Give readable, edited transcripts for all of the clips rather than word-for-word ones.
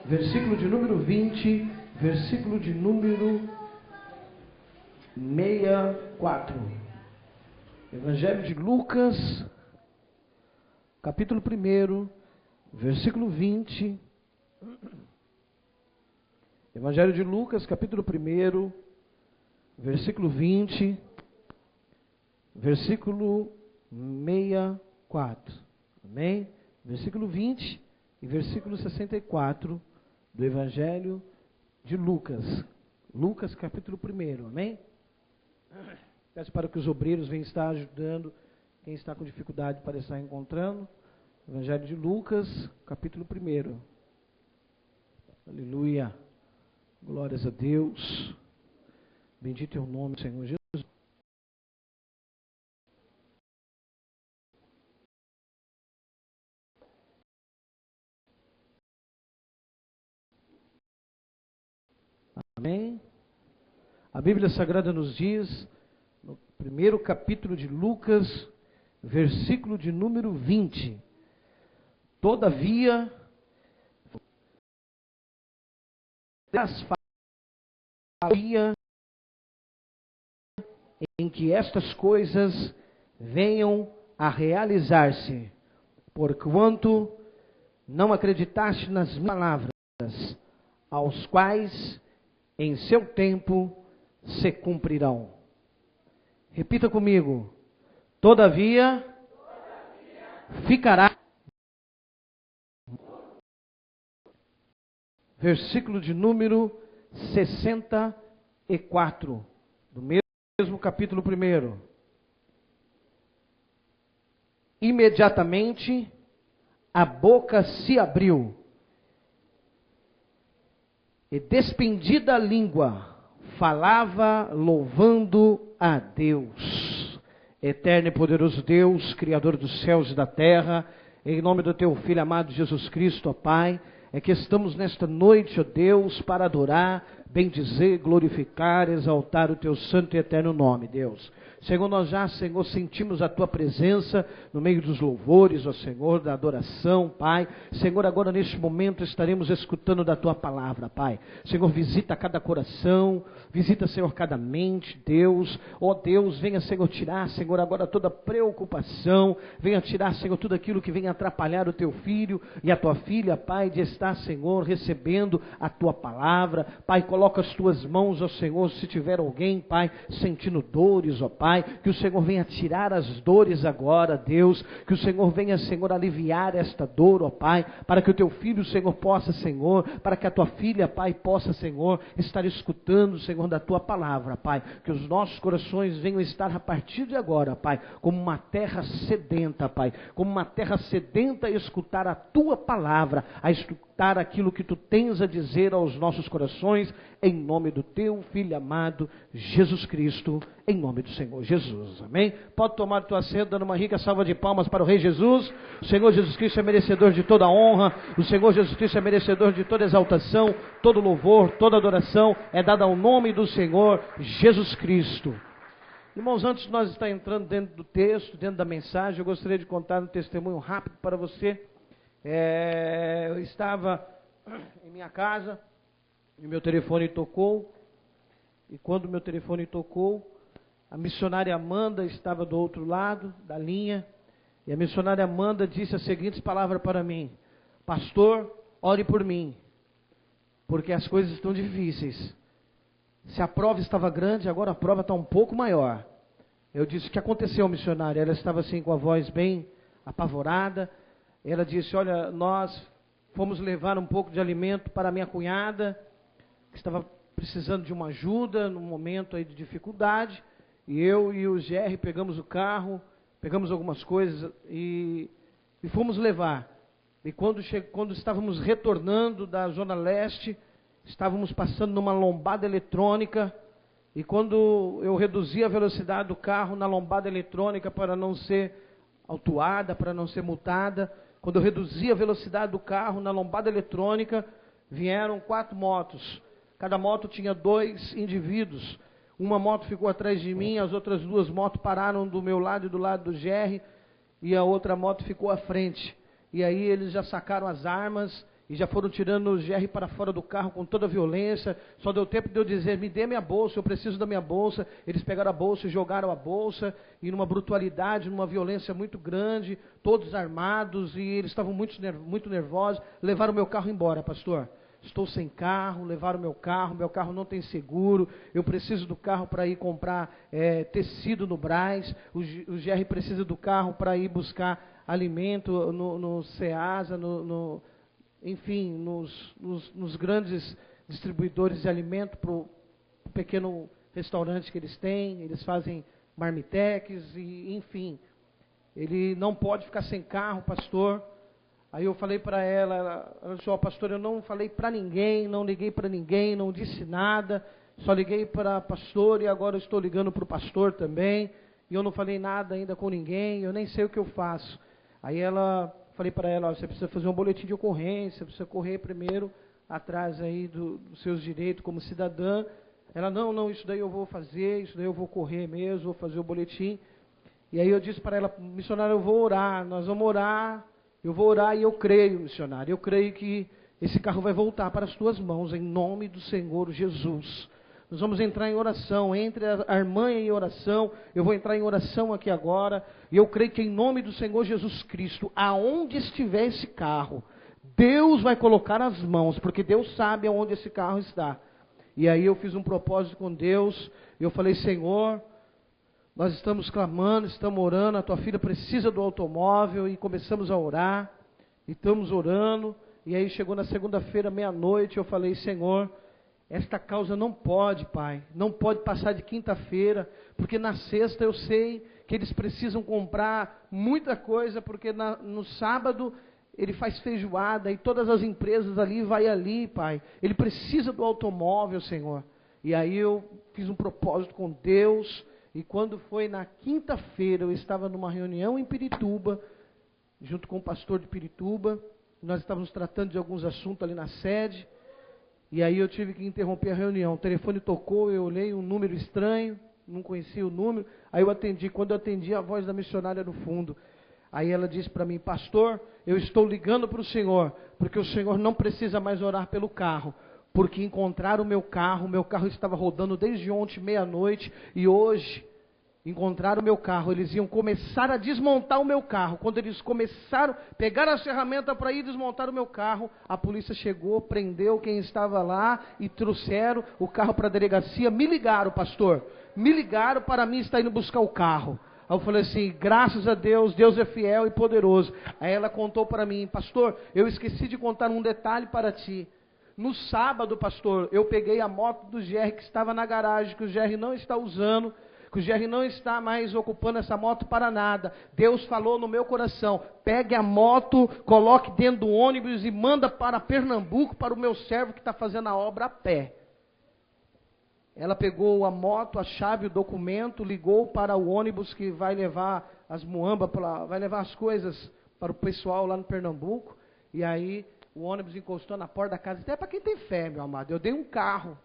versículo de número 20, versículo de número 64. Evangelho de Lucas, capítulo 1, versículo 20. Evangelho de Lucas, capítulo 1, versículo 20, versículo 64. Amém? Versículo 20 e versículo 64 do Evangelho de Lucas. Lucas, capítulo 1. Amém? Peço para que os obreiros venham estar ajudando quem está com dificuldade para estar encontrando. Evangelho de Lucas, capítulo 1. Aleluia. Glórias a Deus. Bendito é o nome do Senhor Jesus. Amém? A Bíblia Sagrada nos diz, no primeiro capítulo de Lucas, versículo de número 20. Todavia, em que estas coisas venham a realizar-se, porquanto não acreditaste nas minhas palavras, aos quais em seu tempo se cumprirão. Repita comigo. Todavia ficará. Versículo de número 64, do mesmo capítulo 1. Imediatamente a boca se abriu, e despendida a língua, falava louvando a Deus. Eterno e poderoso Deus, Criador dos céus e da terra, em nome do Teu Filho amado Jesus Cristo, ó Pai, é que estamos nesta noite, ó Deus, para adorar, bendizer, glorificar, exaltar o Teu santo e eterno nome, Deus. Senhor, nós já, Senhor, sentimos a Tua presença no meio dos louvores, ó Senhor, da adoração, Pai. Senhor, agora neste momento estaremos escutando da Tua palavra, Pai. Senhor, visita cada coração, visita, Senhor, cada mente, Deus. Ó Deus, venha, Senhor, tirar, Senhor, agora toda preocupação, venha tirar, Senhor, tudo aquilo que venha atrapalhar o Teu filho e a Tua filha, Pai, de estar, Senhor, recebendo a Tua palavra. Pai, coloca as Tuas mãos, ó Senhor, se tiver alguém, Pai, sentindo dores, ó Pai, que o Senhor venha tirar as dores agora, Deus, que o Senhor venha, Senhor, aliviar esta dor, ó Pai, para que o Teu filho, Senhor, possa, Senhor, para que a Tua filha, Pai, possa, Senhor, estar escutando, Senhor, da Tua palavra, Pai, que os nossos corações venham estar a partir de agora, Pai, como uma terra sedenta, Pai, como uma terra sedenta a escutar a Tua palavra, a escutar aquilo que Tu tens a dizer aos nossos corações, em nome do Teu Filho amado, Jesus Cristo, em nome do Senhor Jesus, amém? Pode tomar tua assento, dando uma rica salva de palmas para o Rei Jesus. O Senhor Jesus Cristo é merecedor de toda a honra, o Senhor Jesus Cristo é merecedor de toda exaltação, todo louvor, toda adoração é dada ao nome do Senhor Jesus Cristo. Irmãos, antes de nós estar entrando dentro do texto, dentro da mensagem, eu gostaria de contar um testemunho rápido para você. Eu estava em minha casa e meu telefone tocou, e quando meu telefone tocou, a missionária Amanda estava do outro lado da linha, e a missionária Amanda disse as seguintes palavras para mim: pastor, ore por mim, porque as coisas estão difíceis. Se a prova estava grande, agora a prova está um pouco maior. Eu disse: o que aconteceu, missionária? Ela estava assim com a voz bem apavorada. Ela disse: olha, nós fomos levar um pouco de alimento para a minha cunhada, que estava precisando de uma ajuda num momento aí de dificuldade. E eu e o GR pegamos o carro, pegamos algumas coisas e fomos levar. E quando estávamos retornando da Zona Leste, estávamos passando numa lombada eletrônica. E quando eu reduzi a velocidade do carro na lombada eletrônica para não ser autuada, para não ser multada, quando eu reduzi a velocidade do carro na lombada eletrônica, vieram 4 motos. Cada moto tinha 2 indivíduos. Uma moto ficou atrás de mim, as outras 2 motos pararam do meu lado e do lado do GR, e a outra moto ficou à frente. E aí eles já sacaram as armas e já foram tirando o GR para fora do carro com toda a violência. Só deu tempo de eu dizer, me dê minha bolsa, eu preciso da minha bolsa. Eles pegaram a bolsa e jogaram a bolsa, e numa brutalidade, numa violência muito grande, todos armados, e eles estavam muito nervosos. Levaram o meu carro embora, pastor. Estou sem carro, levaram meu carro não tem seguro, eu preciso do carro para ir comprar tecido no Brás, o GR precisa do carro para ir buscar alimento no Ceasa, enfim, nos grandes distribuidores de alimento para o pequeno restaurante que eles têm. Eles fazem marmitex, e enfim, ele não pode ficar sem carro, pastor. Aí eu falei para ela disse, ó, pastor, eu não falei para ninguém, não liguei para ninguém, não disse nada, só liguei para pastor, e agora eu estou ligando para o pastor também, e eu não falei nada ainda com ninguém, eu nem sei o que eu faço. Aí falei para ela, ó, você precisa fazer um boletim de ocorrência, precisa correr primeiro atrás aí dos seus direitos como cidadã. Ela, não, isso daí eu vou fazer, isso daí eu vou correr mesmo, vou fazer o boletim. E aí eu disse para ela, missionária, eu vou orar, nós vamos orar, eu vou orar e eu creio, missionária, eu creio que esse carro vai voltar para as tuas mãos, em nome do Senhor Jesus. Nós vamos entrar em oração, entre a irmã em oração, eu vou entrar em oração aqui agora, e eu creio que em nome do Senhor Jesus Cristo, aonde estiver esse carro, Deus vai colocar as mãos, porque Deus sabe aonde esse carro está. E aí eu fiz um propósito com Deus, e eu falei, Senhor, nós estamos clamando, estamos orando, a tua filha precisa do automóvel, e começamos a orar, e estamos orando, e aí chegou na segunda-feira, meia-noite, eu falei, Senhor, esta causa não pode, Pai, não pode passar de quinta-feira, porque na sexta eu sei que eles precisam comprar muita coisa, porque no sábado ele faz feijoada, e todas as empresas ali, vai ali, Pai, ele precisa do automóvel, Senhor. E aí eu fiz um propósito com Deus, e quando foi na quinta-feira, eu estava numa reunião em Pirituba, junto com o pastor de Pirituba, nós estávamos tratando de alguns assuntos ali na sede, e aí eu tive que interromper a reunião. O telefone tocou, eu olhei um número estranho, não conhecia o número, aí eu atendi. Quando eu atendi, a voz da missionária no fundo. Aí ela disse para mim, pastor, eu estou ligando para o senhor, porque o senhor não precisa mais orar pelo carro, porque encontraram o meu carro estava rodando desde ontem, meia-noite, e hoje encontraram o meu carro, eles iam começar a desmontar o meu carro. Quando eles começaram, pegaram a ferramenta para ir desmontar o meu carro, a polícia chegou, prendeu quem estava lá e trouxeram o carro para a delegacia. Me ligaram, pastor, me ligaram para mim estar indo buscar o carro. Aí eu falei assim, graças a Deus, Deus é fiel e poderoso. Aí ela contou para mim, pastor, eu esqueci de contar um detalhe para ti. No sábado, pastor, eu peguei a moto do GR que estava na garagem, que o GR não está usando, que o GR não está mais ocupando essa moto para nada. Deus falou no meu coração, pegue a moto, coloque dentro do ônibus e manda para Pernambuco, para o meu servo que está fazendo a obra a pé. Ela pegou a moto, a chave, o documento, ligou para o ônibus que vai levar as muambas, vai levar as coisas para o pessoal lá no Pernambuco, e aí o ônibus encostou na porta da casa. Até para quem tem fé, meu amado, eu dei um carro.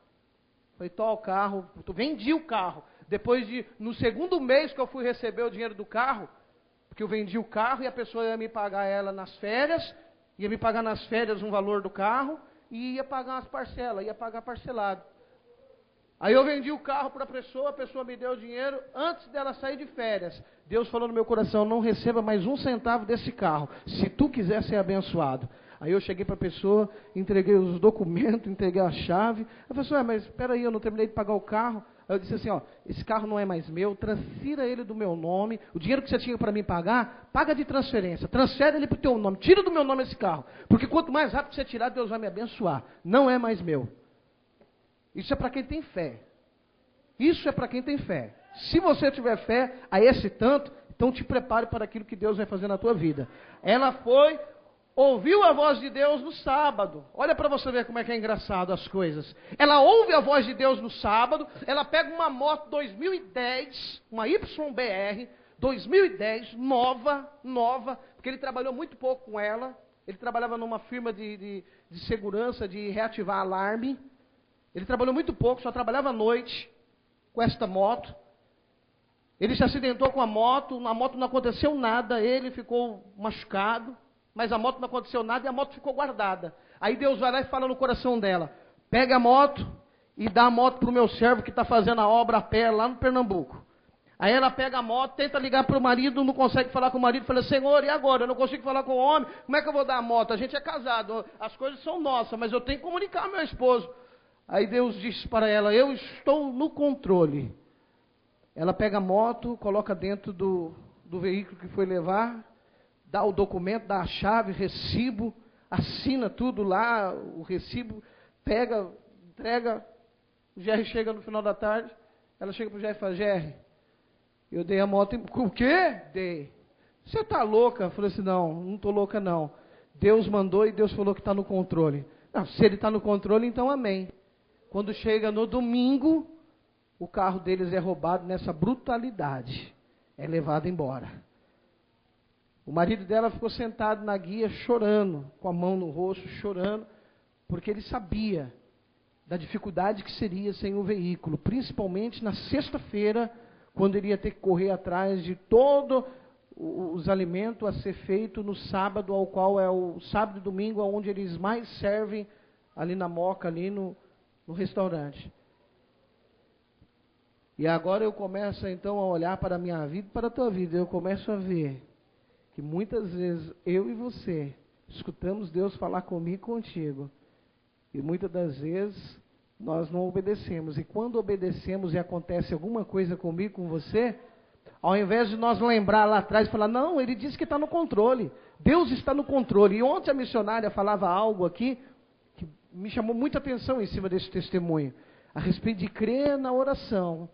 Falei, tó o carro, vendi o carro. Depois no segundo mês que eu fui receber o dinheiro do carro, porque eu vendi o carro e a pessoa ia me pagar ela nas férias, ia me pagar nas férias um valor do carro e ia pagar umas parcelas, ia pagar parcelado. Aí eu vendi o carro para a pessoa me deu o dinheiro antes dela sair de férias. Deus falou no meu coração, não receba mais um centavo desse carro, se tu quiser ser abençoado. Aí eu cheguei para a pessoa, entreguei os documentos, entreguei a chave. A pessoa, mas espera aí, eu não terminei de pagar o carro. Aí eu disse assim, ó, esse carro não é mais meu, transfira ele do meu nome. O dinheiro que você tinha para mim pagar, paga de transferência. Transfere ele para o teu nome, tira do meu nome esse carro. Porque quanto mais rápido você tirar, Deus vai me abençoar. Não é mais meu. Isso é para quem tem fé. Isso é para quem tem fé. Se você tiver fé a esse tanto, então te prepare para aquilo que Deus vai fazer na tua vida. Ela foi, ouviu a voz de Deus no sábado. Olha para você ver como é que é engraçado as coisas. Ela ouve a voz de Deus no sábado, ela pega uma moto 2010, uma YBR 2010, nova, porque ele trabalhou muito pouco com ela. Ele trabalhava numa firma de segurança, de reativar alarme. Ele trabalhou muito pouco, só trabalhava à noite com esta moto. Ele se acidentou com a moto, na moto não aconteceu nada, ele ficou machucado, mas a moto não aconteceu nada e a moto ficou guardada. Aí Deus vai lá e fala no coração dela: pega a moto e dá a moto para o meu servo que está fazendo a obra a pé lá no Pernambuco. Aí ela pega a moto, tenta ligar para o marido, não consegue falar com o marido, fala: Senhor, e agora? Eu não consigo falar com o homem, como é que eu vou dar a moto? A gente é casado, as coisas são nossas, mas eu tenho que comunicar ao meu esposo. Aí Deus diz para ela: eu estou no controle. Ela pega a moto, coloca dentro do veículo que foi levar, dá o documento, dá a chave, recibo, assina tudo lá, o recibo, pega, entrega. O Jerry chega no final da tarde, ela chega para o Jerry e fala: Jerry, eu dei a moto. O quê? Dei. Você está louca? Eu falei assim: não estou louca não. Deus mandou e Deus falou que está no controle. Não, se ele está no controle, então amém. Quando chega no domingo, o carro deles é roubado nessa brutalidade. É levado embora. O marido dela ficou sentado na guia chorando, com a mão no rosto, chorando, porque ele sabia da dificuldade que seria sem o veículo, principalmente na sexta-feira, quando ele ia ter que correr atrás de todos os alimentos a ser feito no sábado, ao qual é o sábado e domingo, onde eles mais servem ali na Moca, ali no restaurante. E agora eu começo então a olhar para a minha vida e para a tua vida. Eu começo a ver que muitas vezes eu e você escutamos Deus falar comigo e contigo. E muitas das vezes nós não obedecemos. E quando obedecemos e acontece alguma coisa comigo, com você, ao invés de nós lembrar lá atrás e falar: não, ele disse que está no controle. Deus está no controle. E ontem a missionária falava algo aqui que me chamou muita atenção em cima desse testemunho. A respeito de crer na oração.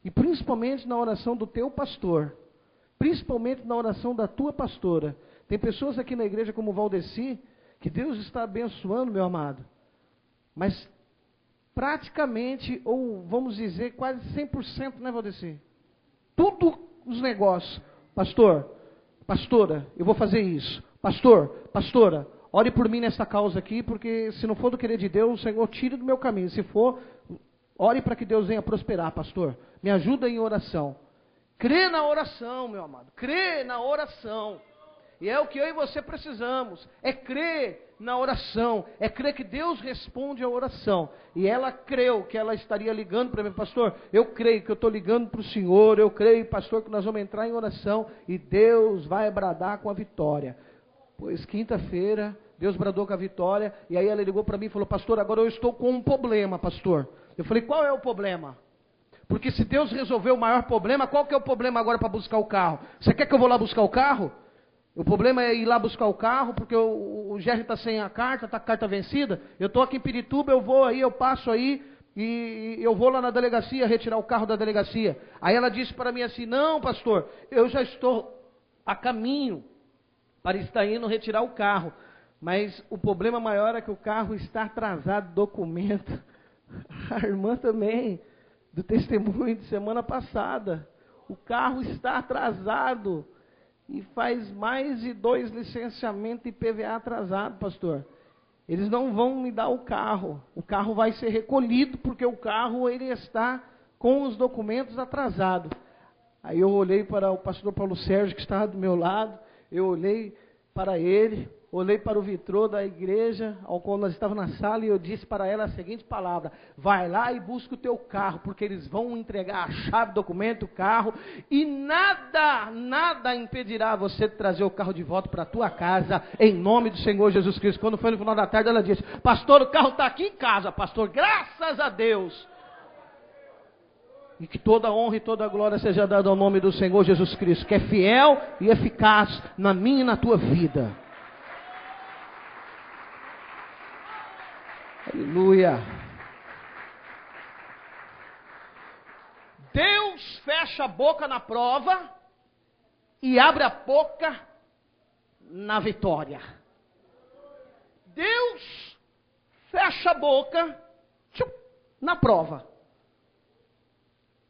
E principalmente na oração do teu pastor. Principalmente na oração da tua pastora. Tem pessoas aqui na igreja como Valdeci, que Deus está abençoando, meu amado. Mas praticamente, ou vamos dizer, quase 100%, né, Valdeci? Tudo os negócios. Pastor, pastora, eu vou fazer isso. Pastor, pastora, ore por mim nessa causa aqui, porque se não for do querer de Deus, o Senhor tire do meu caminho. Se for, ore para que Deus venha prosperar, pastor. Me ajuda em oração. Crê na oração, meu amado. Crê na oração. E é o que eu e você precisamos. É crer na oração. É crer que Deus responde a oração. E ela creu que ela estaria ligando para mim: pastor, eu creio que eu estou ligando para o Senhor. Eu creio, pastor, que nós vamos entrar em oração. E Deus vai bradar com a vitória. Pois quinta-feira, Deus bradou com a vitória. E aí ela ligou para mim e falou: pastor, agora eu estou com um problema, pastor. Eu falei: qual é o problema? Porque se Deus resolveu o maior problema, qual que é o problema agora para buscar o carro? Você quer que eu vou lá buscar o carro? O problema é ir lá buscar o carro, porque o Jerry está sem a carta, está com a carta vencida. Eu estou aqui em Pirituba, eu vou aí, eu passo aí, e eu vou lá na delegacia retirar o carro da delegacia. Aí ela disse para mim assim: não, pastor, eu já estou a caminho para estar indo retirar o carro. Mas o problema maior é que o carro está atrasado, documento. A irmã também, do testemunho de semana passada. O carro está atrasado. E faz mais de 2 licenciamentos e PVA atrasado, pastor. Eles não vão me dar o carro. O carro vai ser recolhido, porque o carro ele está com os documentos atrasados. Aí eu olhei para o pastor Paulo Sérgio, que estava do meu lado. Eu olhei para ele, olhei para o vitrô da igreja, ao qual nós estávamos na sala, e eu disse para ela a seguinte palavra: vai lá e busca o teu carro, porque eles vão entregar a chave, documento, o carro, e nada impedirá você de trazer o carro de volta para a tua casa, em nome do Senhor Jesus Cristo. Quando foi no final da tarde, ela disse: pastor, o carro está aqui em casa, pastor, graças a Deus. E que toda honra e toda glória seja dada ao nome do Senhor Jesus Cristo, que é fiel e eficaz na minha e na tua vida. Aleluia. Deus fecha a boca na prova e abre a boca na vitória. Deus fecha a boca na prova.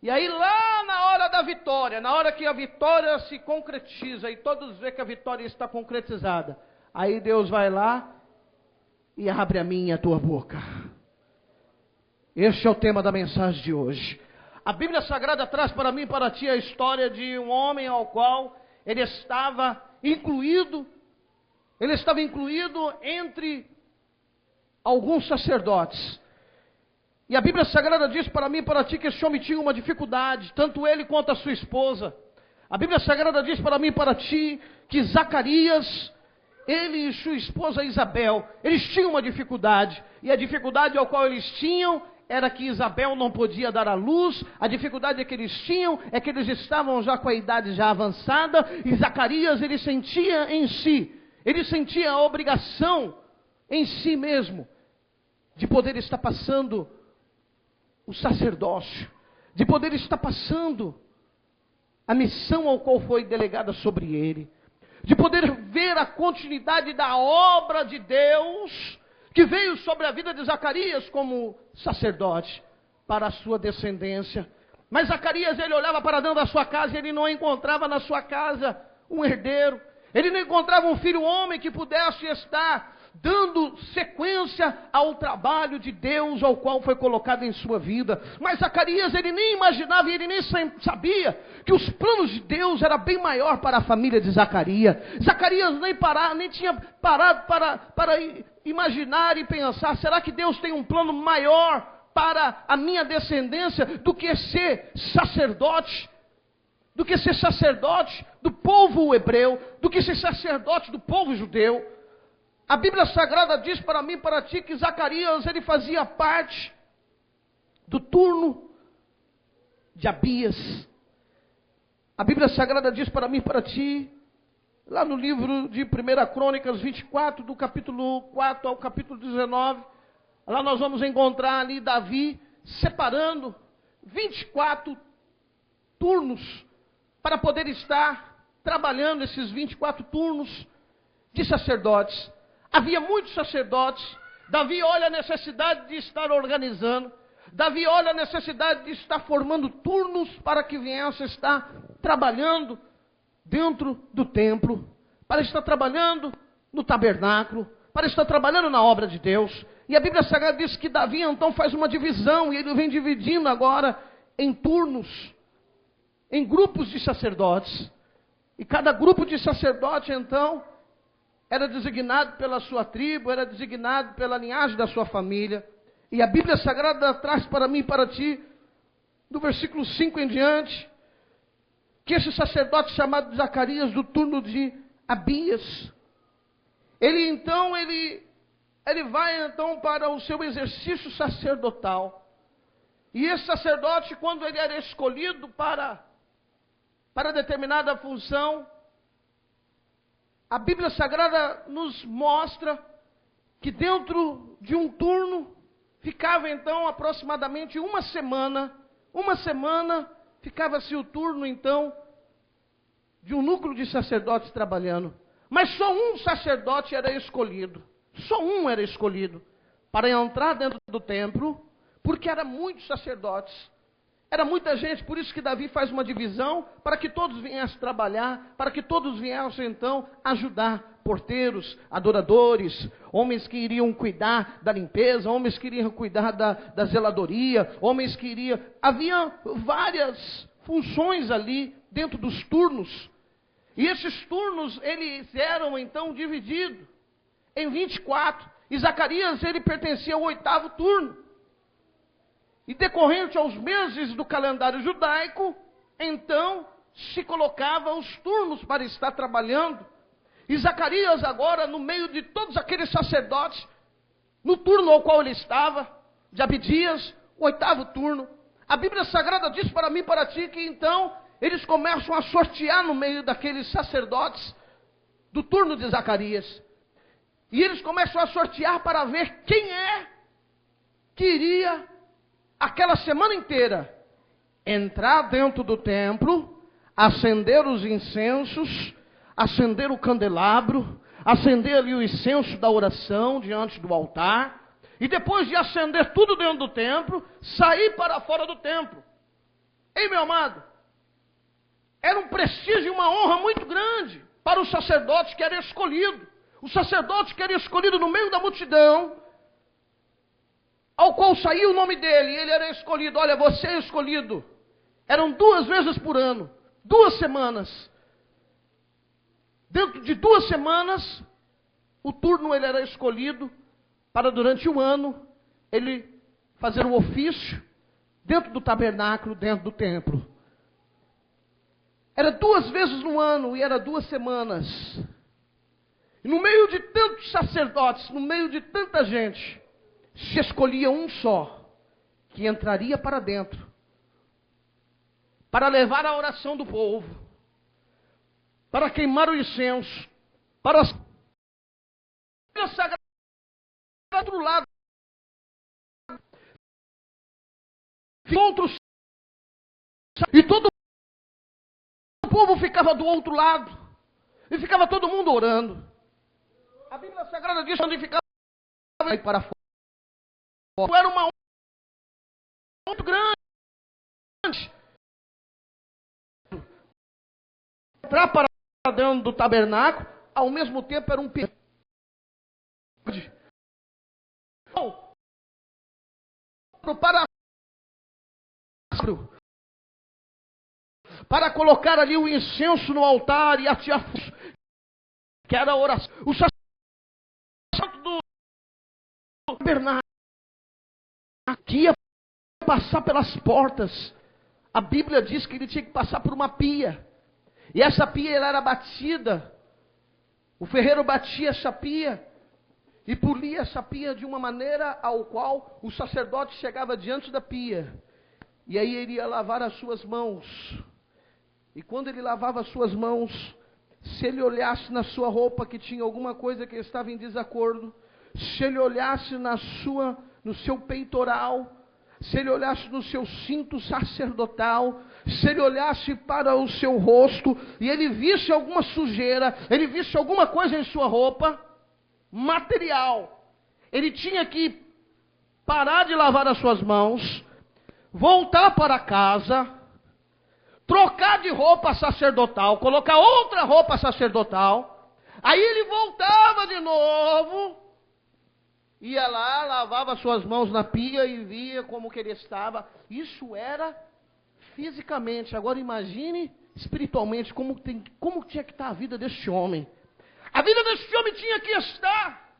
E aí lá na hora da vitória, na hora que a vitória se concretiza e todos veem que a vitória está concretizada, aí Deus vai lá e abre a minha e a tua boca. Este é o tema da mensagem de hoje. A Bíblia Sagrada traz para mim e para ti a história de um homem ao qual ele estava incluído entre alguns sacerdotes. E a Bíblia Sagrada diz para mim e para ti que esse homem tinha uma dificuldade, tanto ele quanto a sua esposa. A Bíblia Sagrada diz para mim e para ti que Zacarias, ele e sua esposa Isabel, eles tinham uma dificuldade. E a dificuldade ao qual eles tinham era que Isabel não podia dar à luz. A dificuldade que eles tinham é que eles estavam já com a idade já avançada. E Zacarias, ele sentia em si, ele sentia a obrigação em si mesmo de poder estar passando o sacerdócio, de poder estar passando a missão ao qual foi delegada sobre ele, de poder ver a continuidade da obra de Deus que veio sobre a vida de Zacarias como sacerdote para a sua descendência. Mas Zacarias, ele olhava para dentro da sua casa e ele não encontrava na sua casa um herdeiro. Ele não encontrava um filho homem que pudesse estar dando sequência ao trabalho de Deus ao qual foi colocado em sua vida. Mas Zacarias, ele nem imaginava e ele nem sabia que os planos de Deus eram bem maior para a família de Zacarias. Zacarias nem tinha parado para imaginar e pensar, será que Deus tem um plano maior para a minha descendência do que ser sacerdote? Do que ser sacerdote do povo hebreu, do que ser sacerdote do povo judeu. A Bíblia Sagrada diz para mim e para ti que Zacarias, ele fazia parte do turno de Abias. A Bíblia Sagrada diz para mim e para ti, lá no livro de 1 Crônicas 24, do capítulo 4 ao capítulo 19, lá nós vamos encontrar ali Davi separando 24 turnos para poder estar trabalhando esses 24 turnos de sacerdotes. Havia muitos sacerdotes. Davi olha a necessidade de estar organizando. Davi olha a necessidade de estar formando turnos para que viesse estar trabalhando dentro do templo, para estar trabalhando no tabernáculo, para estar trabalhando na obra de Deus. E a Bíblia Sagrada diz que Davi então faz uma divisão, e ele vem dividindo agora em turnos, em grupos de sacerdotes. E cada grupo de sacerdote então era designado pela sua tribo, era designado pela linhagem da sua família. E a Bíblia Sagrada traz para mim e para ti, do versículo 5 em diante, que esse sacerdote chamado Zacarias, do turno de Abias, ele vai então para o seu exercício sacerdotal. E esse sacerdote, quando ele era escolhido para determinada função, a Bíblia Sagrada nos mostra que dentro de um turno ficava então aproximadamente uma semana ficava-se o turno então de um núcleo de sacerdotes trabalhando. Mas só um sacerdote era escolhido, para entrar dentro do templo, porque eram muitos sacerdotes. Era muita gente, por isso que Davi faz uma divisão, para que todos viessem trabalhar, para que todos viessem então ajudar, porteiros, adoradores, homens que iriam cuidar da limpeza, homens que iriam cuidar da zeladoria, homens que iriam... Havia várias funções ali dentro dos turnos, e esses turnos, eles eram então divididos em 24, e Zacarias, ele pertencia ao 8º turno. E decorrente aos meses do calendário judaico, então se colocava os turnos para estar trabalhando. E Zacarias agora, no meio de todos aqueles sacerdotes, no turno ao qual ele estava, de Abidias, o 8º turno, a Bíblia Sagrada diz para mim e para ti que então eles começam a sortear no meio daqueles sacerdotes do turno de Zacarias. E eles começam a sortear para ver quem é que iria aquela semana inteira entrar dentro do templo, acender os incensos, acender o candelabro, acender ali o incenso da oração diante do altar, e depois de acender tudo dentro do templo, sair para fora do templo. Ei, meu amado, era um prestígio e uma honra muito grande para o sacerdote que era escolhido. O sacerdote que era escolhido no meio da multidão, ao qual saía o nome dele, ele era escolhido. Olha, você é escolhido. Eram 2 vezes por ano, 2 semanas. Dentro de 2 semanas, o turno ele era escolhido para durante um ano ele fazer o ofício dentro do tabernáculo, dentro do templo. Era 2 vezes no ano e era 2 semanas. E no meio de tantos sacerdotes, no meio de tanta gente, se escolhia um só, que entraria para dentro, para levar a oração do povo, para queimar o incenso, para sagrar do outro lado. Outros, e todo o povo ficava do outro lado, e ficava todo mundo orando. A Bíblia Sagrada diz onde ficava aí para fora. Era uma onda muito grande. Entrar para dentro do tabernáculo, ao mesmo tempo era um perigo. Para colocar ali o incenso no altar e atear, que era a oração. O sacerdote do tabernáculo que ia passar pelas portas. A Bíblia diz que ele tinha que passar por uma pia. E essa pia ela era batida. O ferreiro batia essa pia e polia essa pia de uma maneira ao qual o sacerdote chegava diante da pia. E aí ele ia lavar as suas mãos. E quando ele lavava as suas mãos, se ele olhasse na sua roupa que tinha alguma coisa que estava em desacordo, se ele olhasse no seu peitoral, se ele olhasse no seu cinto sacerdotal, se ele olhasse para o seu rosto, e ele visse alguma sujeira, ele visse alguma coisa em sua roupa, material, ele tinha que parar de lavar as suas mãos, voltar para casa, trocar de roupa sacerdotal, colocar outra roupa sacerdotal, aí ele voltava de novo, ia lá, lavava suas mãos na pia e via como que ele estava. Isso era fisicamente. Agora imagine espiritualmente como tinha que estar a vida deste homem. A vida deste homem tinha que estar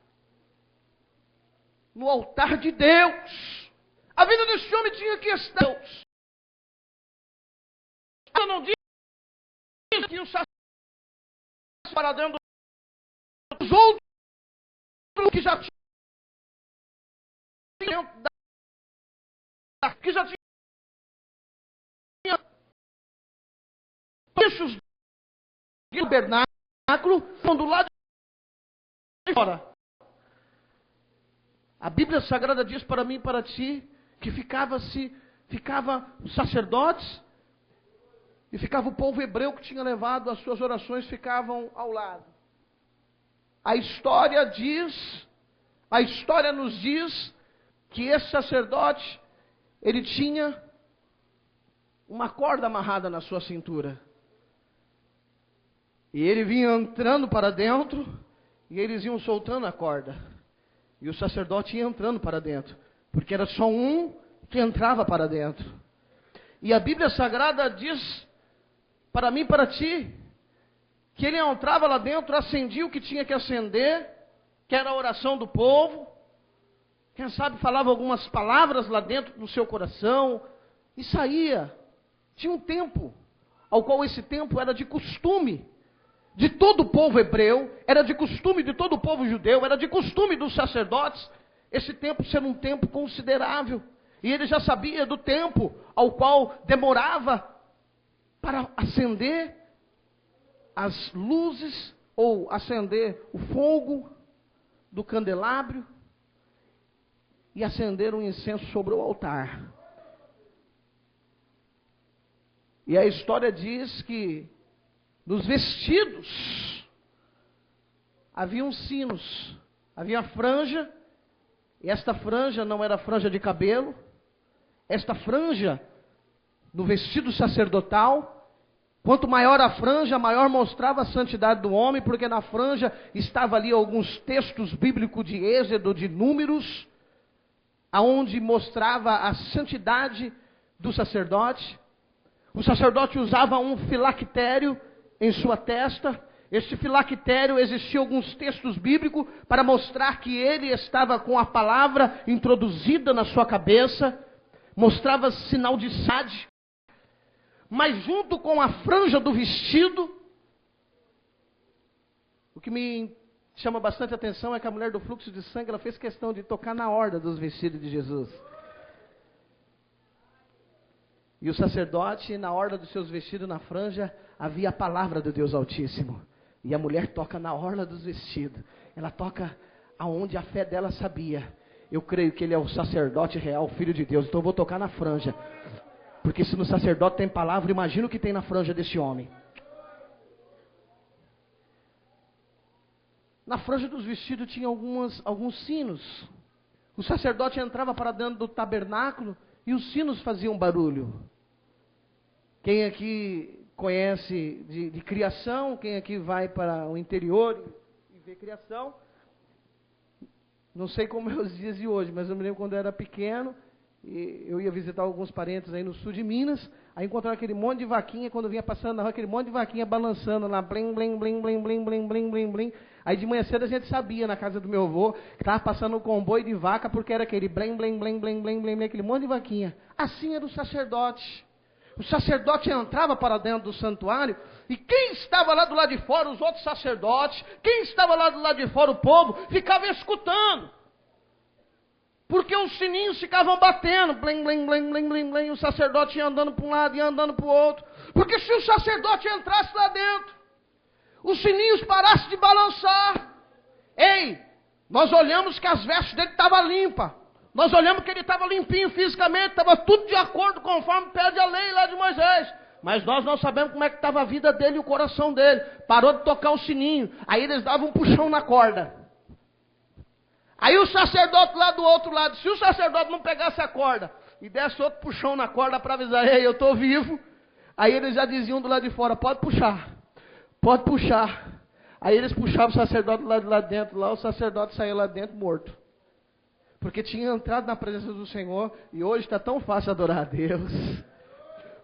no altar de Deus. A vida deste homem tinha que estar em Deus. Eu não disse que o sacerdote para dentro dos outros que já tinham bichos do tabernáculo, quando lá de fora. A Bíblia Sagrada diz para mim e para ti que ficava os sacerdotes e ficava o povo hebreu que tinha levado as suas orações, ficavam ao lado. A história nos diz que esse sacerdote, ele tinha uma corda amarrada na sua cintura. E ele vinha entrando para dentro, e eles iam soltando a corda. E o sacerdote ia entrando para dentro, porque era só um que entrava para dentro. E a Bíblia Sagrada diz para mim e para ti, que ele entrava lá dentro, acendia o que tinha que acender, que era a oração do povo. Quem sabe falava algumas palavras lá dentro do seu coração, e saía. Tinha um tempo, ao qual esse tempo era de costume de todo o povo hebreu, era de costume de todo o povo judeu, era de costume dos sacerdotes, esse tempo ser um tempo considerável. E ele já sabia do tempo ao qual demorava para acender as luzes, ou acender o fogo do candelabro, e acender um incenso sobre o altar. E a história diz que nos vestidos haviam sinos, havia franja, e esta franja não era franja de cabelo, esta franja no vestido sacerdotal, quanto maior a franja, maior mostrava a santidade do homem, porque na franja estava ali alguns textos bíblicos de Êxodo, de Números, aonde mostrava a santidade do sacerdote. O sacerdote usava um filactério em sua testa, Este filactério, existiam alguns textos bíblicos para mostrar que ele estava com a palavra introduzida na sua cabeça, mostrava sinal de sade, mas junto com a franja do vestido, o que me chama bastante atenção é que a mulher do fluxo de sangue, ela fez questão de tocar na orla dos vestidos de Jesus. E o sacerdote, na orla dos seus vestidos, na franja, havia a palavra do Deus Altíssimo. E a mulher toca na orla dos vestidos. Ela toca aonde a fé dela sabia. Eu creio que ele é o sacerdote real, filho de Deus. Então eu vou tocar na franja. Porque se no sacerdote tem palavra, imagina o que tem na franja desse homem. Na franja dos vestidos tinha alguns sinos. O sacerdote entrava para dentro do tabernáculo e os sinos faziam barulho. Quem aqui conhece de criação, quem aqui vai para o interior e vê criação, não sei como é os dias de hoje, mas eu me lembro quando eu era pequeno, e eu ia visitar alguns parentes aí no sul de Minas, aí encontrava aquele monte de vaquinha, quando eu vinha passando na rua, aquele monte de vaquinha balançando lá, blim, blim, blim, blim, blim, blim, blim, blim, blim. Aí de manhã cedo a gente sabia, na casa do meu avô, que estava passando um comboio de vaca, porque era aquele blim, blim, blim, blim, blim, blim, aquele monte de vaquinha. Assim era o sacerdote. O sacerdote entrava para dentro do santuário, e quem estava lá do lado de fora, os outros sacerdotes, quem estava lá do lado de fora, o povo, ficava escutando. Porque os sininhos ficavam batendo, blim, blim, blim, blim, blim, blim, e o sacerdote ia andando para um lado e andando para o outro. Porque se o sacerdote entrasse lá dentro, os sininhos parassem de balançar. Ei, nós olhamos que as vestes dele estavam limpas. Nós olhamos que ele estava limpinho fisicamente, estava tudo de acordo conforme pede a lei lá de Moisés. Mas nós não sabemos como é que estava a vida dele e o coração dele. Parou de tocar o sininho, aí eles davam um puxão na corda. Aí o sacerdote lá do outro lado, se o sacerdote não pegasse a corda e desse outro puxão na corda para avisar, ei, eu estou vivo, aí eles já diziam do lado de fora, pode puxar, pode puxar. Aí eles puxavam o sacerdote lá dentro, lá o sacerdote saía lá dentro morto. Porque tinha entrado na presença do Senhor, e hoje está tão fácil adorar a Deus.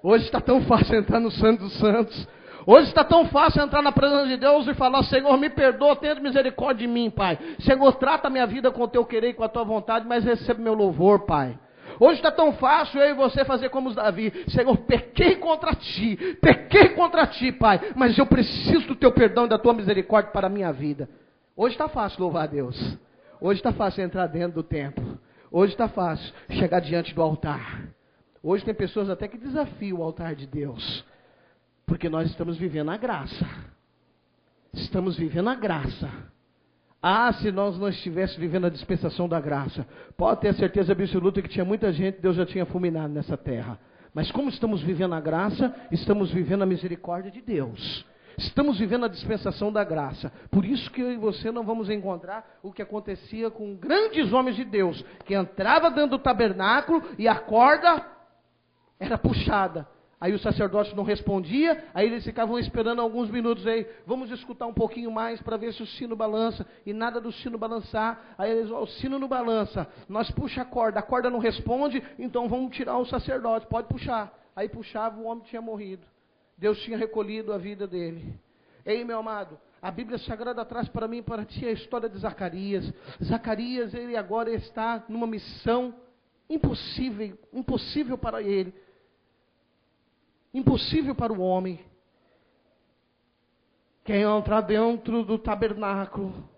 Hoje está tão fácil entrar no Santo dos Santos. Hoje está tão fácil entrar na presença de Deus e falar, Senhor, me perdoa, tenha misericórdia de mim, Pai. Senhor, trata a minha vida com o teu querer e com a tua vontade, mas recebe meu louvor, Pai. Hoje está tão fácil eu e você fazer como os Davi. Senhor, pequei contra ti, Pai, mas eu preciso do teu perdão e da tua misericórdia para a minha vida. Hoje está fácil louvar a Deus. Hoje está fácil entrar dentro do templo. Hoje está fácil chegar diante do altar. Hoje tem pessoas até que desafiam o altar de Deus. Porque nós estamos vivendo a graça. Estamos vivendo a graça. Ah, se nós não estivéssemos vivendo a dispensação da graça, pode ter certeza absoluta que tinha muita gente, Deus já tinha fulminado nessa terra. Mas como estamos vivendo a graça, estamos vivendo a misericórdia de Deus. Estamos vivendo a dispensação da graça. Por isso que eu e você não vamos encontrar o que acontecia com grandes homens de Deus, que entrava dentro do tabernáculo e a corda era puxada. Aí o sacerdote não respondia, aí eles ficavam esperando alguns minutos, aí vamos escutar um pouquinho mais para ver se o sino balança, e nada do sino balançar, aí eles, o sino não balança, nós puxa a corda não responde, então vamos tirar o sacerdote, pode puxar. Aí puxava, o homem tinha morrido. Deus tinha recolhido a vida dele. Ei, meu amado, a Bíblia Sagrada traz para mim e para ti a história de Zacarias. Zacarias, ele agora está numa missão impossível para ele. Impossível para o homem. Quer entrar dentro do tabernáculo,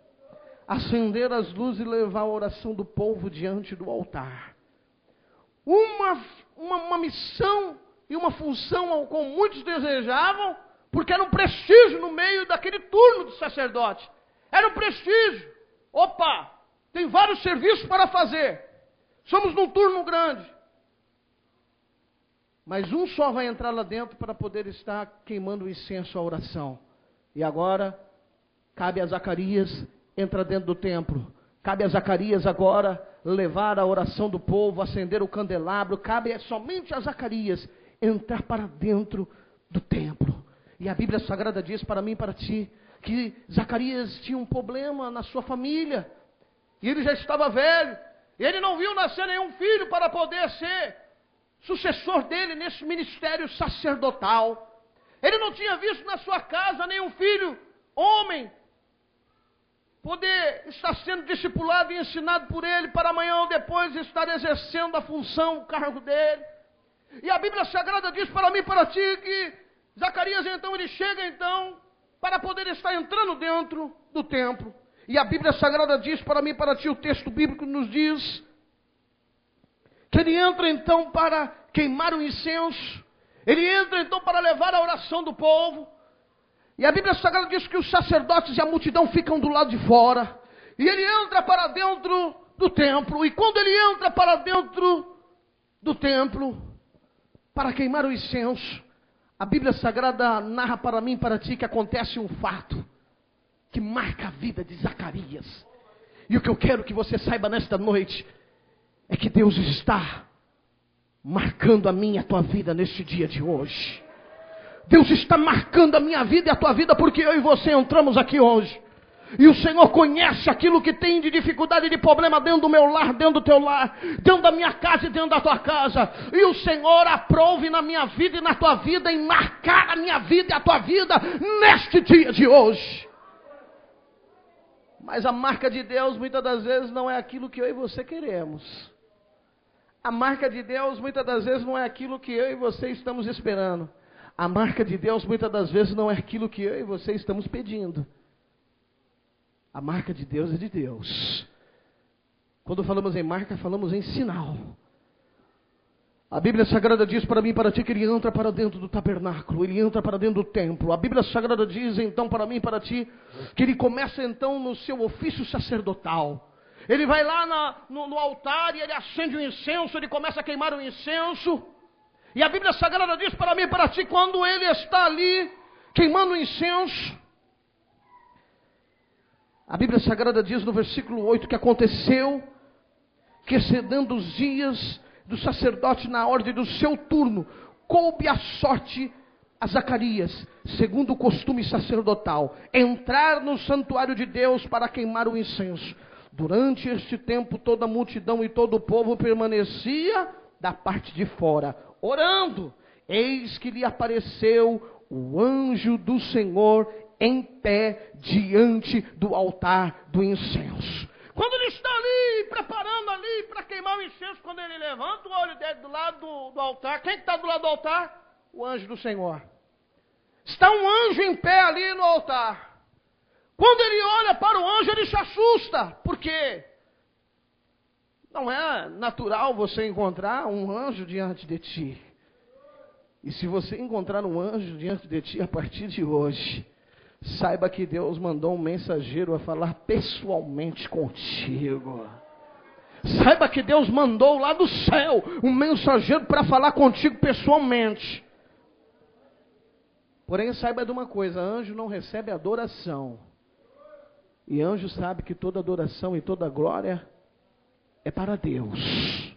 acender as luzes e levar a oração do povo diante do altar. Uma missão e uma função como muitos desejavam, porque era um prestígio no meio daquele turno de sacerdote. Era um prestígio. Opa, tem vários serviços para fazer. Somos num turno grande. Mas um só vai entrar lá dentro para poder estar queimando o incenso à oração. E agora, cabe a Zacarias entrar dentro do templo. Cabe a Zacarias agora levar a oração do povo, acender o candelabro. Cabe somente a Zacarias entrar para dentro do templo. E a Bíblia Sagrada diz para mim e para ti, que Zacarias tinha um problema na sua família. E ele já estava velho. E ele não viu nascer nenhum filho para poder ser sucessor dele nesse ministério sacerdotal. Ele não tinha visto na sua casa nenhum filho homem poder estar sendo discipulado e ensinado por ele para amanhã ou depois estar exercendo a função, o cargo dele. E a Bíblia Sagrada diz para mim e para ti que Zacarias então ele chega então para poder estar entrando dentro do templo. E a Bíblia Sagrada diz para mim e para ti, o texto bíblico nos diz que ele entra então para queimar o incenso. Ele entra então para levar a oração do povo. E a Bíblia Sagrada diz que os sacerdotes e a multidão ficam do lado de fora. E ele entra para dentro do templo. E quando ele entra para dentro do templo, para queimar o incenso, a Bíblia Sagrada narra para mim e para ti que acontece um fato que marca a vida de Zacarias. E o que eu quero que você saiba nesta noite é que Deus está marcando a minha e a tua vida neste dia de hoje. Deus está marcando a minha vida e a tua vida porque eu e você entramos aqui hoje. E o Senhor conhece aquilo que tem de dificuldade e de problema dentro do meu lar, dentro do teu lar, dentro da minha casa e dentro da tua casa. E o Senhor aprove na minha vida e na tua vida em marcar a minha vida e a tua vida neste dia de hoje. Mas a marca de Deus muitas das vezes não é aquilo que eu e você queremos. A marca de Deus muitas das vezes não é aquilo que eu e você estamos esperando. A marca de Deus muitas das vezes não é aquilo que eu e você estamos pedindo. A marca de Deus é de Deus. Quando falamos em marca, falamos em sinal. A Bíblia Sagrada diz para mim e para ti que ele entra para dentro do tabernáculo, ele entra para dentro do templo. A Bíblia Sagrada diz então para mim e para ti que ele começa então no seu ofício sacerdotal. Ele vai lá no altar e ele acende o incenso, ele começa a queimar o incenso. E a Bíblia Sagrada diz para mim e para ti, quando ele está ali queimando o incenso, a Bíblia Sagrada diz no versículo 8 que aconteceu que, excedendo os dias do sacerdote na ordem do seu turno, coube a sorte a Zacarias, segundo o costume sacerdotal, entrar no santuário de Deus para queimar o incenso. Durante este tempo toda a multidão e todo o povo permanecia da parte de fora, orando. Eis que lhe apareceu o anjo do Senhor em pé diante do altar do incenso. Quando ele está ali, preparando ali para queimar o incenso, quando ele levanta o olho dele do lado do altar, quem está do lado do altar? O anjo do Senhor. Está um anjo em pé ali no altar. Quando ele olha para o anjo, ele se assusta. Por quê? Não é natural você encontrar um anjo diante de ti. E se você encontrar um anjo diante de ti a partir de hoje, saiba que Deus mandou um mensageiro a falar pessoalmente contigo. Saiba que Deus mandou lá do céu um mensageiro para falar contigo pessoalmente. Porém, saiba de uma coisa, anjo não recebe adoração. E anjo sabe que toda adoração e toda glória é para Deus.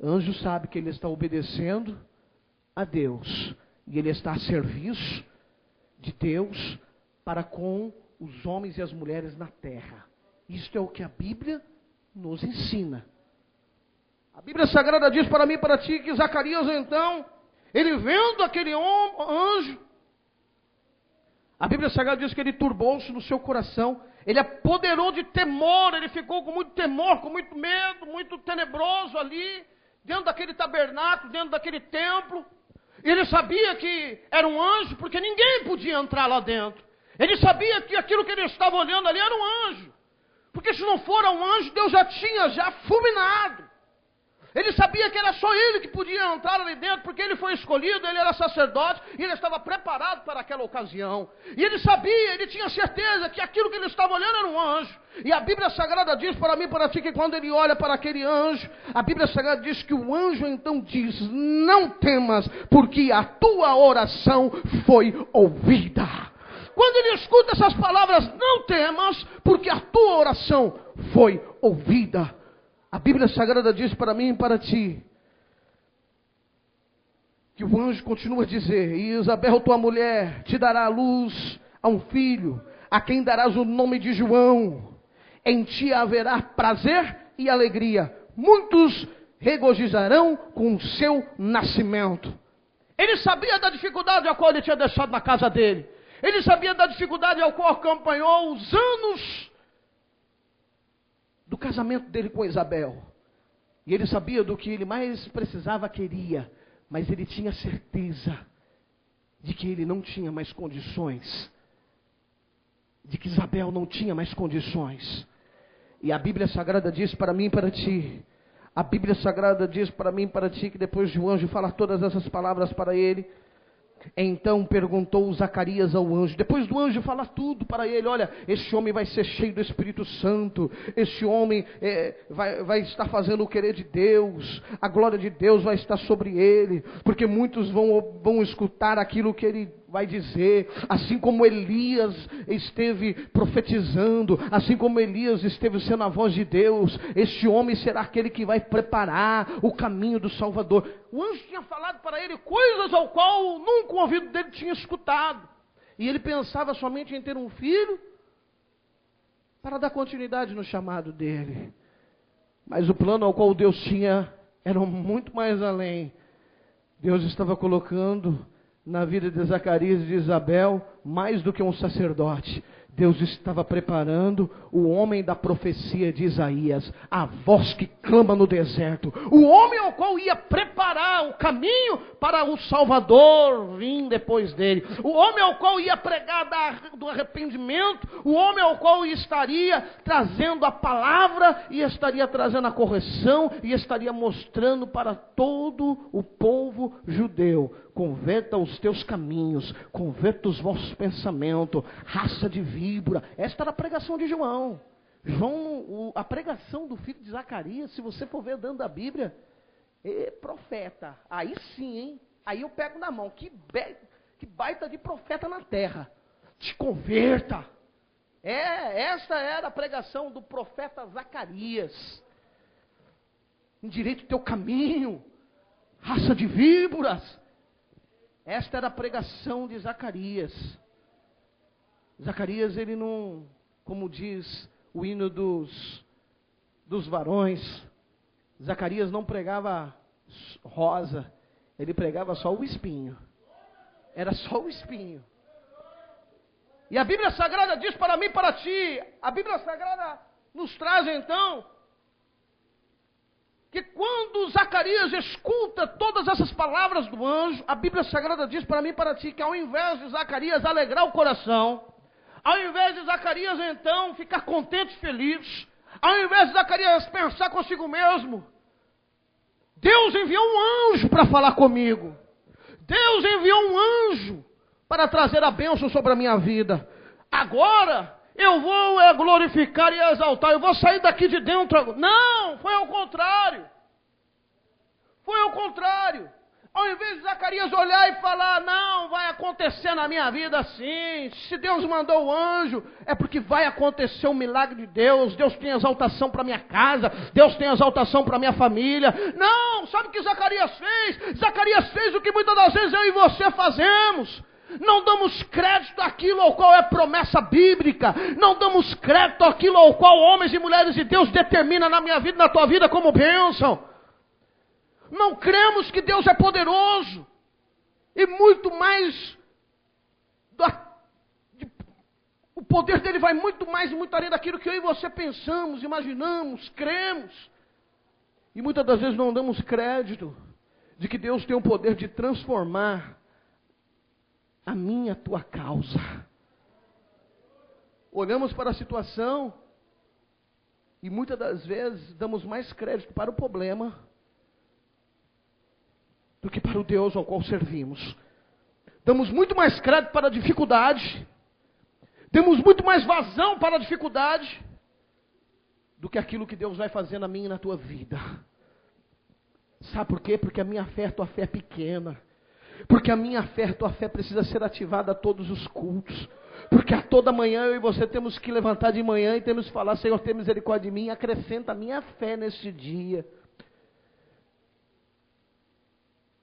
Anjo sabe que ele está obedecendo a Deus. E ele está a serviço de Deus para com os homens e as mulheres na terra. Isto é o que a Bíblia nos ensina. A Bíblia Sagrada diz para mim e para ti que Zacarias então, ele vendo aquele anjo, a Bíblia Sagrada diz que ele turbou-se no seu coração, ele apoderou de temor, ele ficou com muito temor, com muito medo, muito tenebroso ali, dentro daquele tabernáculo, dentro daquele templo. Ele sabia que era um anjo, porque ninguém podia entrar lá dentro. Ele sabia que aquilo que ele estava olhando ali era um anjo. Porque se não for um anjo, Deus já tinha fulminado. Ele sabia que era só ele que podia entrar ali dentro, porque ele foi escolhido, ele era sacerdote, e ele estava preparado para aquela ocasião. E ele sabia, ele tinha certeza que aquilo que ele estava olhando era um anjo. E a Bíblia Sagrada diz para mim e para ti que quando ele olha para aquele anjo, a Bíblia Sagrada diz que o anjo então diz: não temas, porque a tua oração foi ouvida. Quando ele escuta essas palavras, não temas, porque a tua oração foi ouvida. A Bíblia Sagrada diz para mim e para ti, que o anjo continua a dizer: e Isabel, tua mulher, te dará à luz a um filho, a quem darás o nome de João. Em ti haverá prazer e alegria. Muitos regozijarão com o seu nascimento. Ele sabia da dificuldade a qual ele tinha deixado na casa dele. Ele sabia da dificuldade ao qual acompanhou os anos do casamento dele com Isabel. E ele sabia do que ele mais precisava, queria. Mas ele tinha certeza de que ele não tinha mais condições. De que Isabel não tinha mais condições. E a Bíblia Sagrada diz para mim e para ti. A Bíblia Sagrada diz para mim e para ti que depois de o anjo falar todas essas palavras para ele, então perguntou Zacarias ao anjo, depois do anjo falar tudo para ele, olha, este homem vai ser cheio do Espírito Santo, este homem vai estar fazendo o querer de Deus, a glória de Deus vai estar sobre ele, porque muitos vão escutar aquilo que ele vai dizer, assim como Elias esteve profetizando, assim como Elias esteve sendo a voz de Deus, este homem será aquele que vai preparar o caminho do Salvador. O anjo tinha falado para ele coisas ao qual nunca o ouvido dele tinha escutado, e ele pensava somente em ter um filho, para dar continuidade no chamado dele, mas o plano ao qual Deus tinha, era muito mais além. Deus estava colocando na vida de Zacarias e de Isabel, mais do que um sacerdote, Deus estava preparando o homem da profecia de Isaías, a voz que clama no deserto, o homem ao qual ia preparar o caminho para o Salvador vir depois dele, o homem ao qual ia pregar do arrependimento, o homem ao qual estaria trazendo a palavra, e estaria trazendo a correção, e estaria mostrando para todo o povo judeu: converta os teus caminhos, converta os vossos pensamentos, raça de víbora. Esta era a pregação de João. A pregação do filho de Zacarias, se você for ver dentro da Bíblia, profeta. Aí sim, hein? Aí eu pego na mão, que baita de profeta na terra. Te converta. Esta era a pregação do profeta Zacarias. Endireita o teu caminho, raça de víboras. Esta era a pregação de Zacarias. Zacarias, ele não, como diz o hino dos varões, Zacarias não pregava rosa, ele pregava só o espinho. Era só o espinho. E a Bíblia Sagrada diz para mim e para ti, a Bíblia Sagrada nos traz então, que quando Zacarias escuta todas essas palavras do anjo, a Bíblia Sagrada diz para mim e para ti que ao invés de Zacarias alegrar o coração, ao invés de Zacarias então ficar contente e feliz, ao invés de Zacarias pensar consigo mesmo, Deus enviou um anjo para falar comigo, Deus enviou um anjo para trazer a bênção sobre a minha vida, agora eu vou glorificar e exaltar, eu vou sair daqui de dentro. Não, foi ao contrário. Foi ao contrário. Ao invés de Zacarias olhar e falar, não, vai acontecer na minha vida assim, se Deus mandou o anjo, é porque vai acontecer um milagre de Deus, Deus tem exaltação para minha casa, Deus tem exaltação para minha família. Não, sabe o que Zacarias fez? Zacarias fez o que muitas das vezes eu e você fazemos. Não damos crédito àquilo ao qual é promessa bíblica. Não damos crédito àquilo ao qual homens e mulheres de Deus determinam na minha vida e na tua vida como bênção. Não cremos que Deus é poderoso. E muito mais, o poder dele vai muito mais e muito além daquilo que eu e você pensamos, imaginamos, cremos. E muitas das vezes não damos crédito de que Deus tem o poder de transformar a minha, a tua causa. Olhamos para a situação e muitas das vezes damos mais crédito para o problema do que para o Deus ao qual servimos. Damos muito mais crédito para a dificuldade, damos muito mais vazão para a dificuldade do que aquilo que Deus vai fazer na minha e na tua vida. Sabe por quê? Porque a minha fé, a tua fé é pequena. Porque a minha fé, a tua fé precisa ser ativada a todos os cultos. Porque a toda manhã eu e você temos que levantar de manhã e temos que falar, Senhor, tem misericórdia de mim, acrescenta a minha fé neste dia.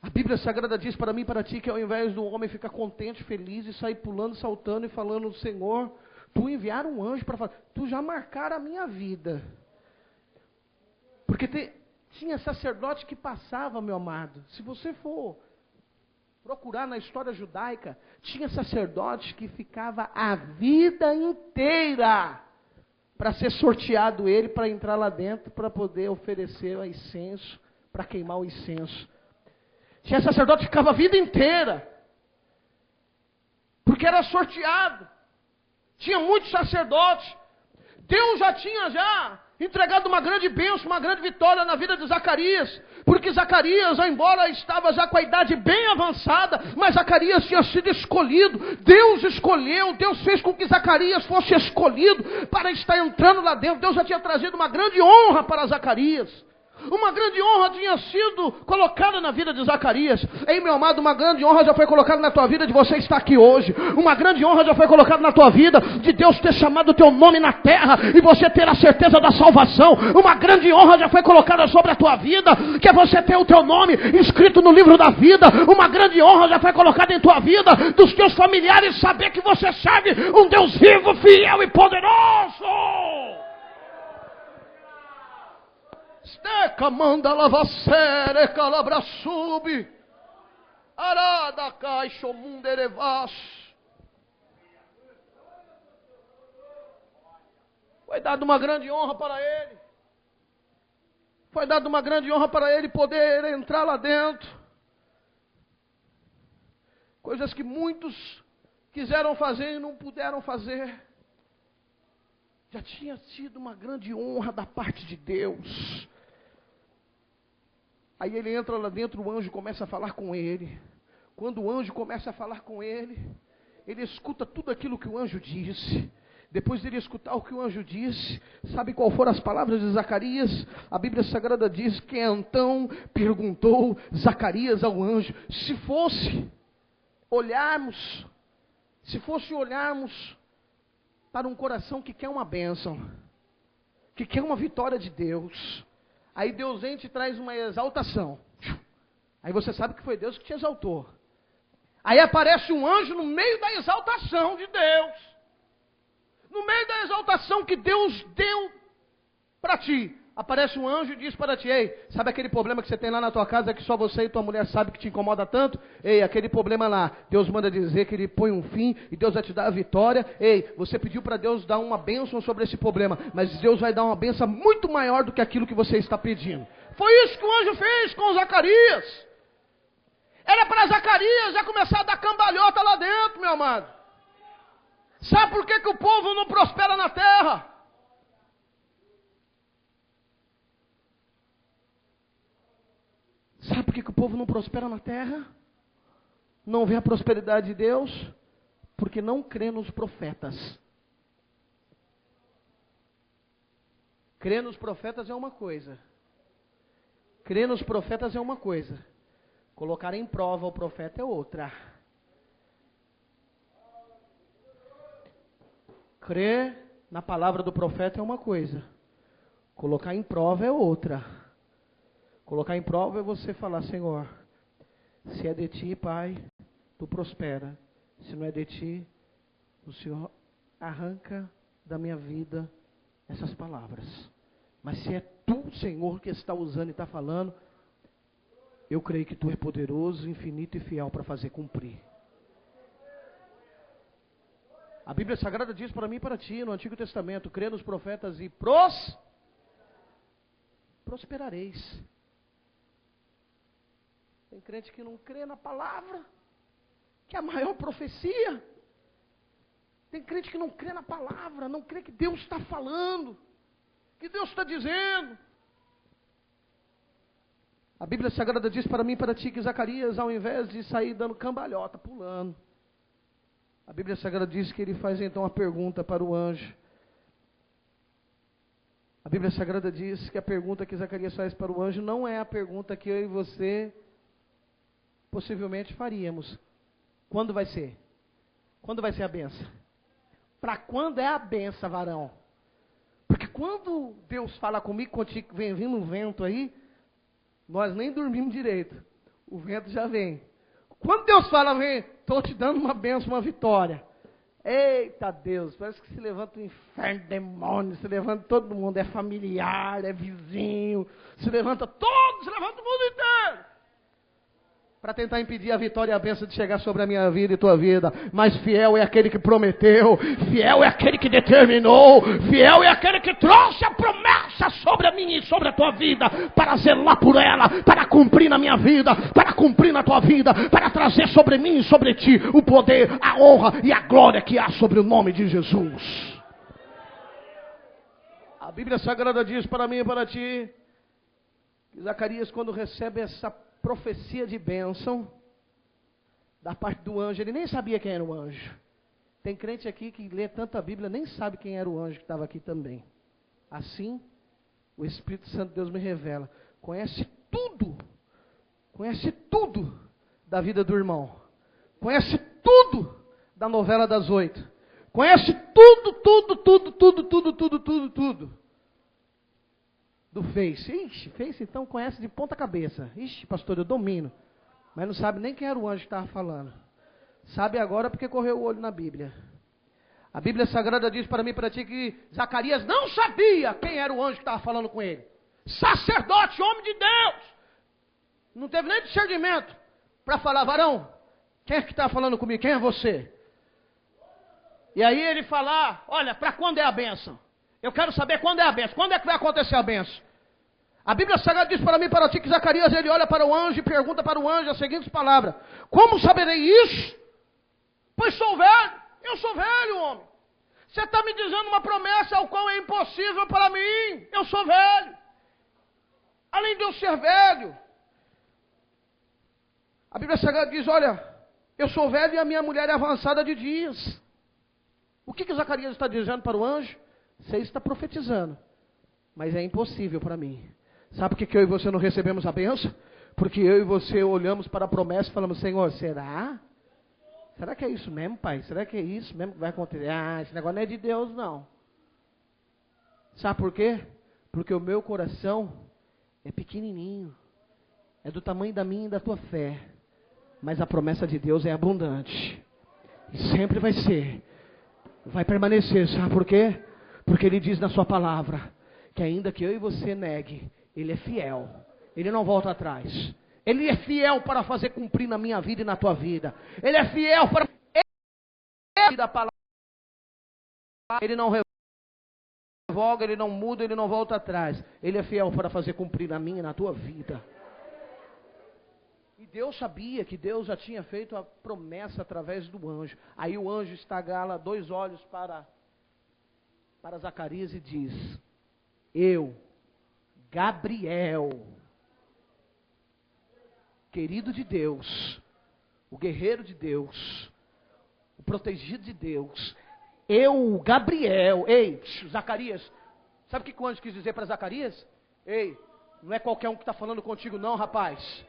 A Bíblia Sagrada diz para mim e para ti que ao invés do homem ficar contente, feliz e sair pulando, saltando e falando, Senhor, tu enviar um anjo para falar, tu já marcaram a minha vida. Porque tinha sacerdote que passava, meu amado, se você for procurar na história judaica, tinha sacerdote que ficava a vida inteira para ser sorteado ele, para entrar lá dentro, para poder oferecer o incenso, para queimar o incenso. Tinha sacerdote que ficava a vida inteira, porque era sorteado. Tinha muitos sacerdotes. Deus já tinha entregado uma grande bênção, uma grande vitória na vida de Zacarias, porque Zacarias, embora estava já com a idade bem avançada, mas Zacarias tinha sido escolhido. Deus escolheu, Deus fez com que Zacarias fosse escolhido para estar entrando lá dentro. Deus já tinha trazido uma grande honra para Zacarias. Uma grande honra tinha sido colocada na vida de Zacarias. Ei, meu amado, uma grande honra já foi colocada na tua vida de você estar aqui hoje. Uma grande honra já foi colocada na tua vida de Deus ter chamado o teu nome na terra e você ter a certeza da salvação. Uma grande honra já foi colocada sobre a tua vida, que é você ter o teu nome escrito no livro da vida. Uma grande honra já foi colocada em tua vida dos teus familiares saber que você serve um Deus vivo, fiel e poderoso. Steca manda lavacere calabra sub arada caixo munderevas. Foi dada uma grande honra para ele. Foi dada uma grande honra para ele poder entrar lá dentro. Coisas que muitos quiseram fazer e não puderam fazer. Já tinha sido uma grande honra da parte de Deus. Aí ele entra lá dentro, o anjo começa a falar com ele. Quando o anjo começa a falar com ele, ele escuta tudo aquilo que o anjo disse. Depois de ele escutar o que o anjo disse, sabe qual foram as palavras de Zacarias? A Bíblia Sagrada diz que então perguntou Zacarias ao anjo, se fosse olharmos para um coração que quer uma bênção, que quer uma vitória de Deus, aí Deus entra e traz uma exaltação. Aí você sabe que foi Deus que te exaltou. Aí aparece um anjo no meio da exaltação de Deus. No meio da exaltação que Deus deu para ti. Aparece um anjo e diz para ti, ei, sabe aquele problema que você tem lá na tua casa que só você e tua mulher sabe que te incomoda tanto? Ei, aquele problema lá, Deus manda dizer que ele põe um fim e Deus vai te dar a vitória. Ei, você pediu para Deus dar uma bênção sobre esse problema, mas Deus vai dar uma bênção muito maior do que aquilo que você está pedindo. Foi isso que o anjo fez com Zacarias. Era para Zacarias já começar a dar cambalhota lá dentro, meu amado. Sabe por que o povo não prospera na terra? Sabe por que o povo não prospera na terra? Não vê a prosperidade de Deus? Porque não crê nos profetas. Crer nos profetas é uma coisa. Crer nos profetas é uma coisa. Colocar em prova o profeta é outra. Crer na palavra do profeta é uma coisa. Colocar em prova é outra. Colocar em prova é você falar, Senhor, se é de ti, Pai, tu prospera. Se não é de ti, o Senhor arranca da minha vida essas palavras. Mas se é tu, Senhor, que está usando e está falando, eu creio que tu é poderoso, infinito e fiel para fazer cumprir. A Bíblia Sagrada diz para mim e para ti, no Antigo Testamento, crê nos profetas e prosperareis. Tem crente que não crê na palavra, que é a maior profecia. Tem crente que não crê na palavra, não crê que Deus está falando, que Deus está dizendo. A Bíblia Sagrada diz para mim e para ti que Zacarias, ao invés de sair dando cambalhota, pulando, a Bíblia Sagrada diz que ele faz então a pergunta para o anjo. A Bíblia Sagrada diz que a pergunta que Zacarias faz para o anjo não é a pergunta que eu e você possivelmente faríamos. Quando vai ser? Quando vai ser a benção? Para quando é a benção, varão? Porque quando Deus fala comigo, contigo, vem vindo um vento aí, nós nem dormimos direito. O vento já vem. Quando Deus fala, vem, estou te dando uma benção, uma vitória. Eita Deus, parece que se levanta o inferno, demônio, se levanta todo mundo, é familiar, é vizinho, se levanta o mundo inteiro. para tentar impedir a vitória e a bênção de chegar sobre a minha vida e tua vida. Mas fiel é aquele que prometeu, fiel é aquele que determinou, fiel é aquele que trouxe a promessa sobre a minha e sobre a tua vida, para zelar por ela, para cumprir na minha vida, para cumprir na tua vida, para trazer sobre mim e sobre ti o poder, a honra e a glória que há sobre o nome de Jesus. A Bíblia Sagrada diz para mim e para ti, que Zacarias, quando recebe essa profecia de bênção da parte do anjo, ele nem sabia quem era o anjo. Tem crente aqui que lê tanta Bíblia, nem sabe quem era o anjo que estava aqui também. Assim, o Espírito Santo de Deus me revela, conhece tudo da vida do irmão, conhece tudo da novela das 8, conhece tudo do Face. Ixi, Face então conhece de ponta cabeça. Ixi, pastor, eu domino. Mas não sabe nem quem era o anjo que estava falando. Sabe agora porque correu o olho na Bíblia. A Bíblia Sagrada diz para mim e para ti que Zacarias não sabia quem era o anjo que estava falando com ele. Sacerdote, homem de Deus. Não teve nem discernimento para falar, varão, quem é que está falando comigo? Quem é você? E aí ele falar, olha, para quando é a bênção? Eu quero saber quando é a bênção. Quando é que vai acontecer a bênção? A Bíblia Sagrada diz para mim e para ti que Zacarias, ele olha para o anjo e pergunta para o anjo as seguintes palavras. Como saberei isso? Pois sou velho. Eu sou velho, homem. Você está me dizendo uma promessa ao qual é impossível para mim. Eu sou velho. Além de eu ser velho. A Bíblia Sagrada diz, olha, eu sou velho e a minha mulher é avançada de dias. O que Zacarias está dizendo para o anjo? Você está profetizando, mas é impossível para mim. Sabe por que eu e você não recebemos a bênção? Porque eu e você olhamos para a promessa e falamos, Senhor, será? Será que é isso mesmo, pai? Será que é isso mesmo que vai acontecer? Ah, esse negócio não é de Deus, não. Sabe por quê? Porque o meu coração é pequenininho. É do tamanho da minha e da tua fé. Mas a promessa de Deus é abundante. E sempre vai ser. Vai permanecer, sabe por quê? Porque Ele diz na sua palavra, que ainda que eu e você negue, Ele é fiel. Ele não volta atrás. Ele é fiel para fazer cumprir na minha vida e na tua vida. Ele é fiel para... Ele da palavra. Ele não revoga, Ele não muda, Ele não volta atrás. Ele é fiel para fazer cumprir na minha e na tua vida. E Deus sabia que Deus já tinha feito a promessa através do anjo. Aí o anjo estagala 2 olhos para Zacarias e diz, eu, Gabriel, querido de Deus, o guerreiro de Deus, o protegido de Deus, eu, Gabriel, ei, Zacarias, sabe o que o anjo quis dizer para Zacarias? Ei, não é qualquer um que está falando contigo não, rapaz.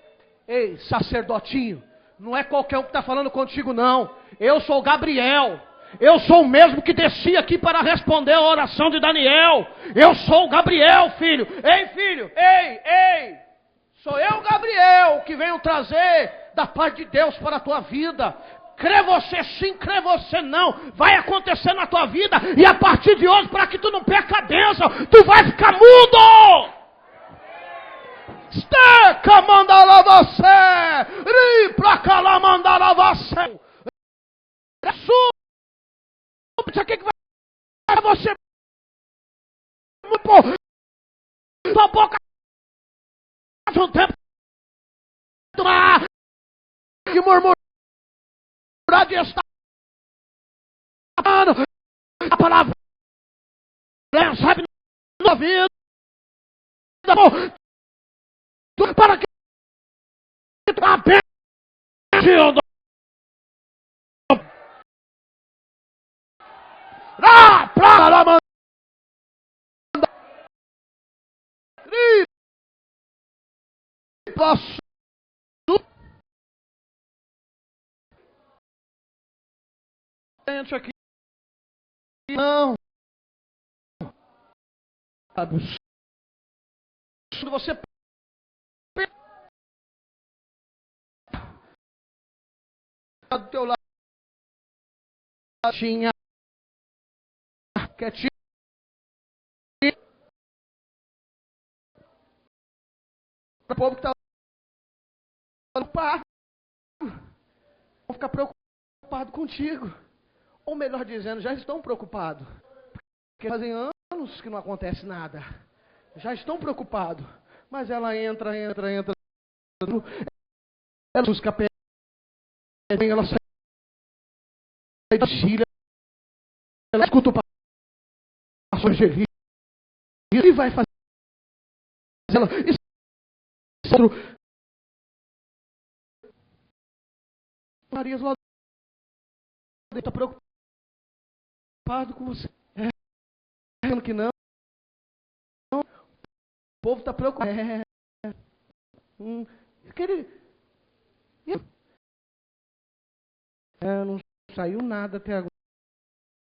Ei, sacerdotinho, não é qualquer um que está falando contigo não. Eu sou Gabriel. Eu sou o mesmo que desci aqui para responder a oração de Daniel. Eu sou o Gabriel, filho. Ei, filho, ei. Sou eu, Gabriel, que venho trazer da parte de Deus para a tua vida. Crê você sim, crê você não. Vai acontecer na tua vida. E a partir de hoje, para que tu não perca a bênção, tu vai ficar mudo. Esteca mandala você. Ri pra cá lá mandala você. Isso aqui que vai você. Tua boca. Um tempo. Que murmurar de estar. A palavra. Sabe na vida. Para que a bênção. Pra lá mandar. Posso. Gente aqui. Não. Quando você do teu lado tinha quietinho. O povo que está no par. ficar preocupado contigo. Ou melhor dizendo, já estão preocupados. Porque fazem anos que não acontece nada. Já estão preocupados. Mas ela entra. Ela busca pé, ela sai de Chile, ela escuta o pastor Angeli e vai fazer ela. Marias lá está preocupado com você. Dizendo que não. O povo está preocupado. Não saiu nada até agora.